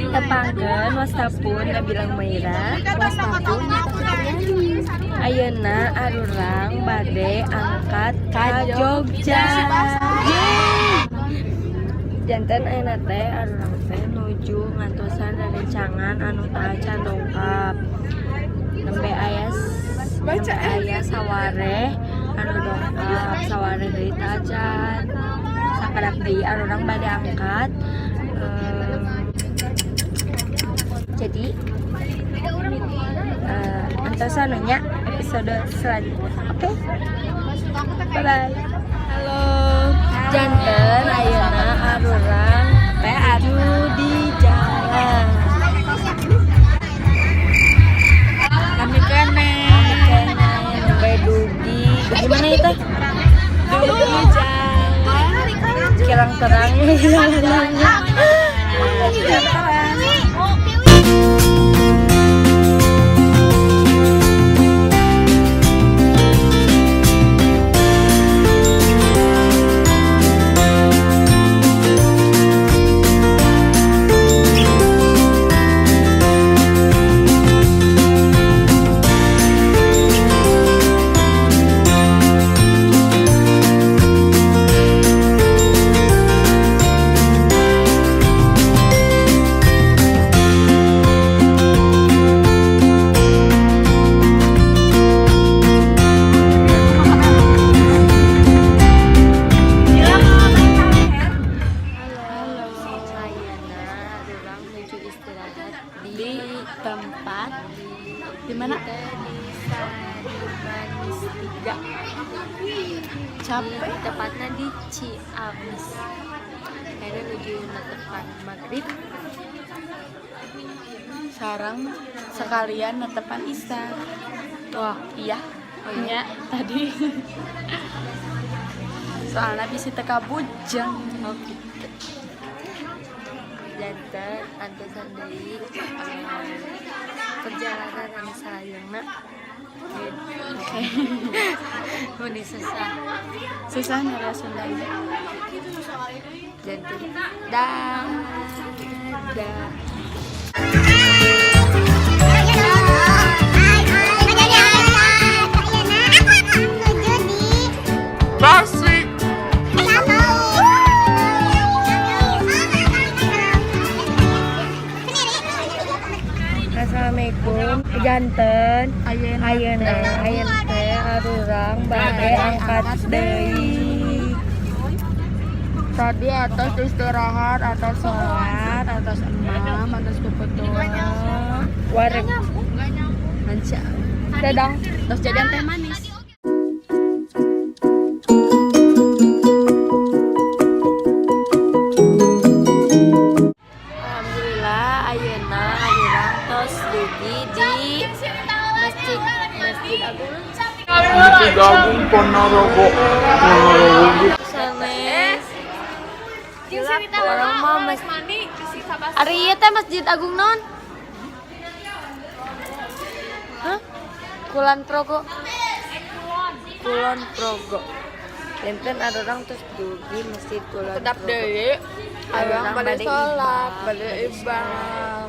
Tepangkeun wastapun Nabilang Maira wastapun ayeuna arurang bade angkat ka Jogja. Janten ayeuna teh arurang teh nuju ngantosan rerencangan anu tacan dongkap. Nembe aya sawareh anu dongkap sawareh deui tacan. Sakadak deui arurang bade angkat. Jadi antosan nya episode selanjutnya. Oke? Bye bye. Halo. Janten ayeuna arurang teh adu di jalan. Kami kene nembe dugi. Gimana itu? Dugi jalan. Kirang terangnya jalannya. Di tempat di mana? Di Manis 3. Capek tepatnya di Ciamis. Kayaknya menuju tepat maghrib. Sarang sekalian netepan Isa. Wah, iya. Oh iya, tadi. Soalnya bisa teka bujang. Oh gitu. Janten antosan deui perjalanan anu salayangna. Oke. Meni susah nara Sundana. Janten dah. Assalamualaikum. Janten ayeuna teh arurang bade angkat deui. Tadi atas istirahat, atas sholat, atas emam, atas kebetulan. Wareg. Lancar. Dadang. Terus jadian teh manis. Masjid Agung Ponorogo. Sanes. Orang mah Ari ieu teh Masjid Agung non? Hah? Kulon Progo. Enten ada orang terus dugi Masjid Kulon Progo. Tetap deui. Orang pada sholat, pada ibadah.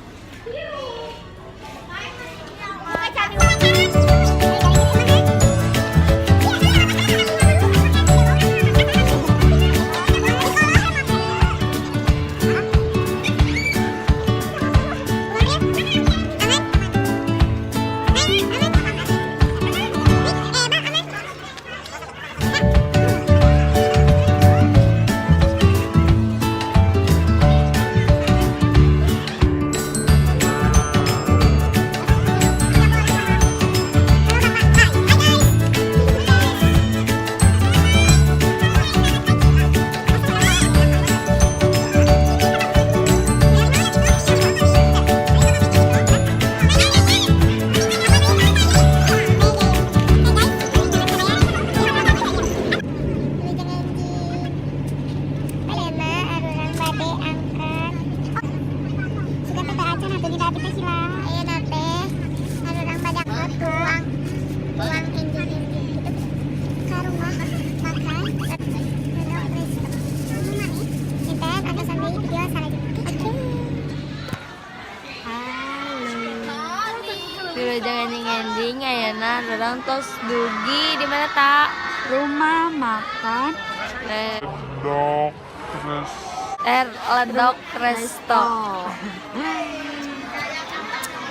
jangan ending ayeuna urang tos dugi di mana tak? Rumah makan Dok, terus Ledok Resto.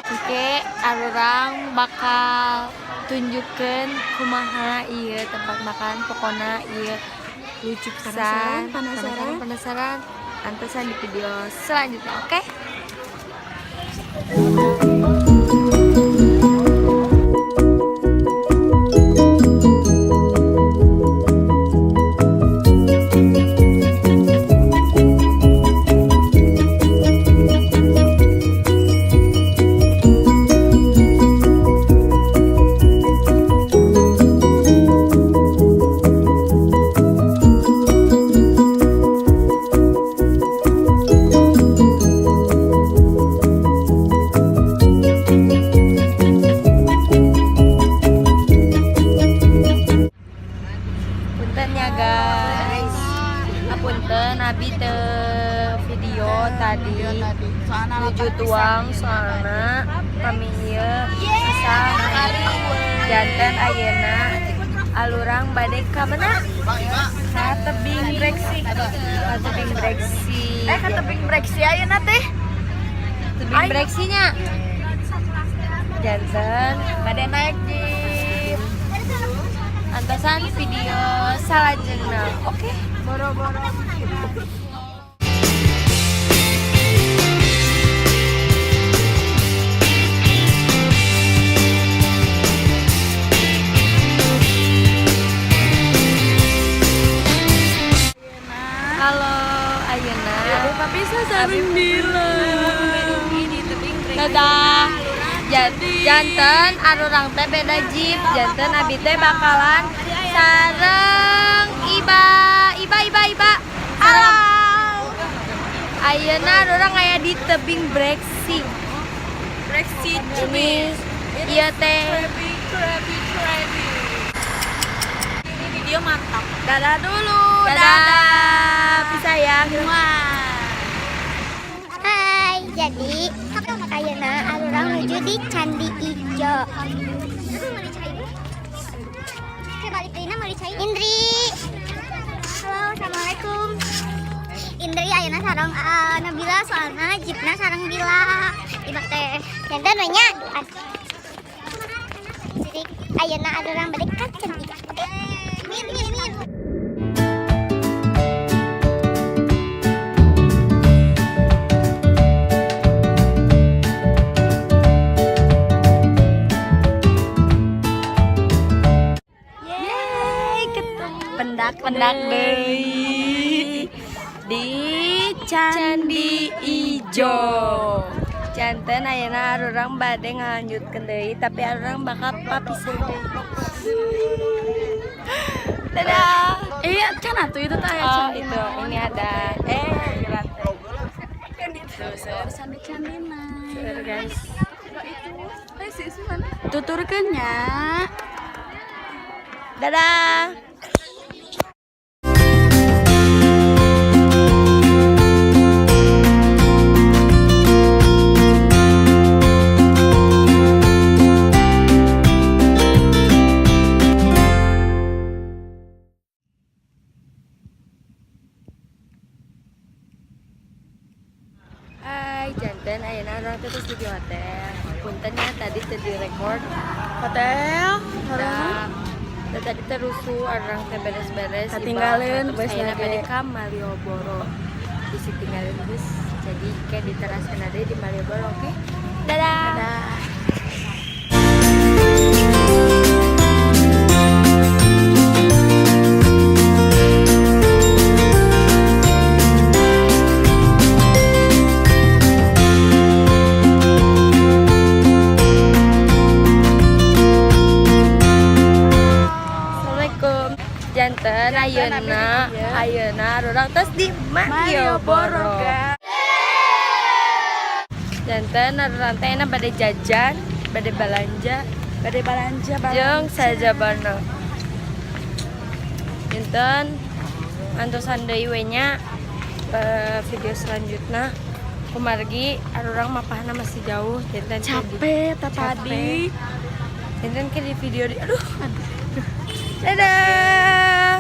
Oke, urang bakal tunjukkeun kumaha ieu tempat makan pokona ieu lucu pisan. Penasaran antosan di video selanjutnya, oke? Punten ya guys, apunten abi teu video tadi nuju tuang soalna kami ieu asal janten ayeuna alurang bade ka mana? Ka tebing breksi. Ka tebing breksi. ka tebing breksi ayeuna teh. Tebing breksinya. Janten bade naik jeep. Antosan video salajengna. Oke, boro-boro. Halo, ayeuna. Tapi sasaring bilang. Dadah. Janten arurang teh beda jeep. Janten abi teh bakalan sareng iba. Halo. Ayeuna arurang aya di tebing breksi. Breksi Ini ieu teh Krabi. Ini video mantap. dadah dulu. Dadah. Pisayang. Hai, jadi ayeuna arurang menuju di Candi Ijo. Indri. Halo, assalamualaikum. Indri ayeuna sareng Nabila soalna jeepna sareng Bila. Ibak teh janten we nya. Jadi ayeuna arurang balik ka Candi Ijo. Oke. Min. Pendak deui di Candi Ijo. Janten ayeuna arurang bade ngalanjutkeun deui tapi arurang bakal papisah deui. Dadah. Can atuh itu teh Oh, itu ini ada gelantung. candina. Seur guys. Tuturkeun nya. Dadah. Hai, janten ayeuna urang teh terus di hotel. Punten ya tadi teu direkord. Hotel. Dan tadi terusu orang teh beres-beres Katinggalin bus bus ayeuna lagi. bade ka Malioboro. Bisi tinggalin bus. Jadi kayak diteraskeun ade di Malioboro, oke? Dadah. Assalamualaikum. Janten ayeuna urang tos di Malioboro. Janten urang teh bade jajan, bade balanja jeung sajabana. Janten antosan deui we nya video selanjutnya kumargi orang mapahna masih jauh dan Capek tadi. dan ke di video di aduh. Dadah.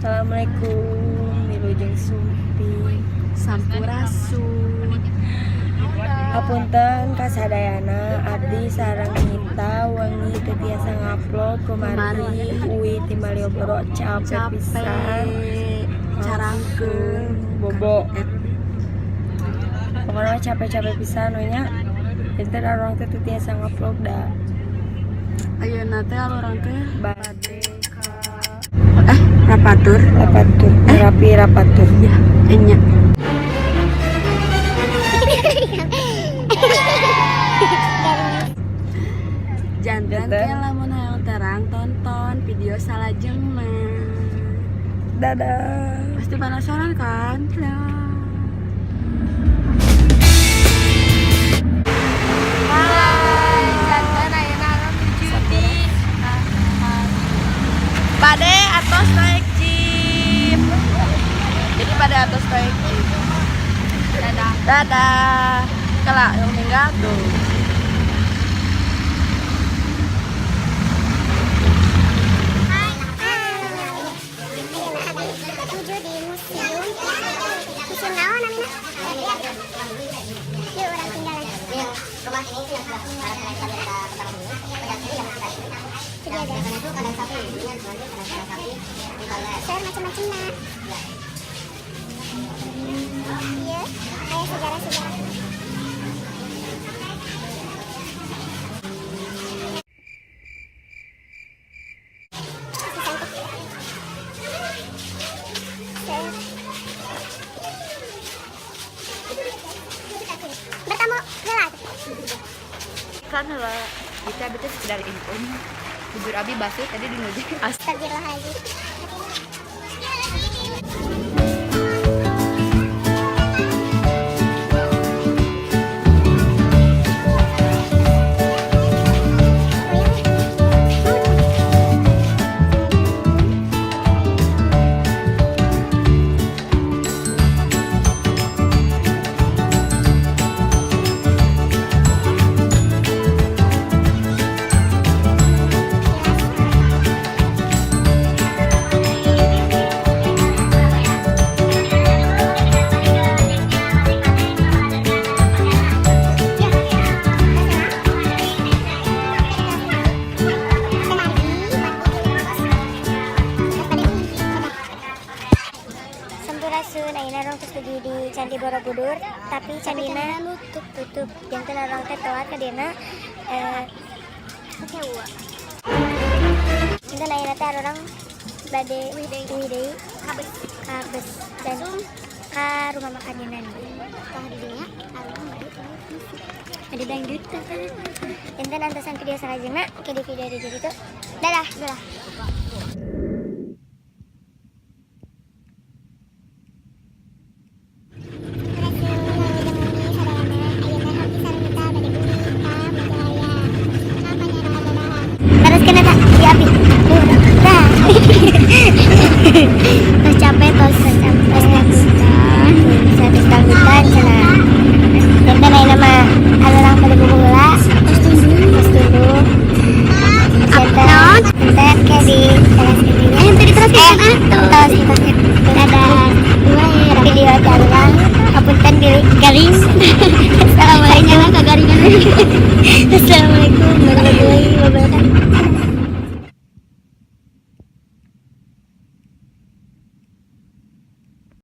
Assalamualaikum, Wilujeng Sumpi, Sampurasun. Hapunten kasadayana abdi sareng Nita wengi teu tiasa ngupload kumari uwi ti Malioboro capek pisan Carangkeun bobo. Pokoknya capek-capek pisan we nya. Enten orang teh teu tiasa ngupload da. Ayeuna teh alurang teh Bade rapatur. Rapatur. Ya, enya. Jantan ke lamun hayang terang tonton video Salajengna. Dadah. Pasti penasaran kan? Hai, jantan ayeuna menuju di Bade atos naik jeep. Jadi pada atos naik jeep. Dadah. Kalau yang tinggal tuh. Tujuh di museum naon namanya? Yuk orang tinggalan. Rumah ini sih yang sudah share macam-macam lah. Iya, kayak sejarah-sejarah. Bertamu gelat. Kan lah kita betul sekedar info. Bubur abi basuh tadi di ngojek. Astagfirullahaladzim. Sampurasun, ayeuna orang terus pergi di Candi Borobudur, tapi candina tutup. Jangan orang teh telat ke dina kecewa. Jangan ayeuna teh orang bade widei kabes dan ka rumah makan Yunan. Tah di dinya ada dangdut. Jangan antasan video Salajengna ke di video di itu. Dadah. Terus capek terus dangdutan cenah. Jantan ayeuna nama alurang pada gugula. Terus dulu. Jantan ke di teras ketinya. Terus kita dadah. Video jalan. Hapunten garing. Assalamualaikum. Assalamualaikum.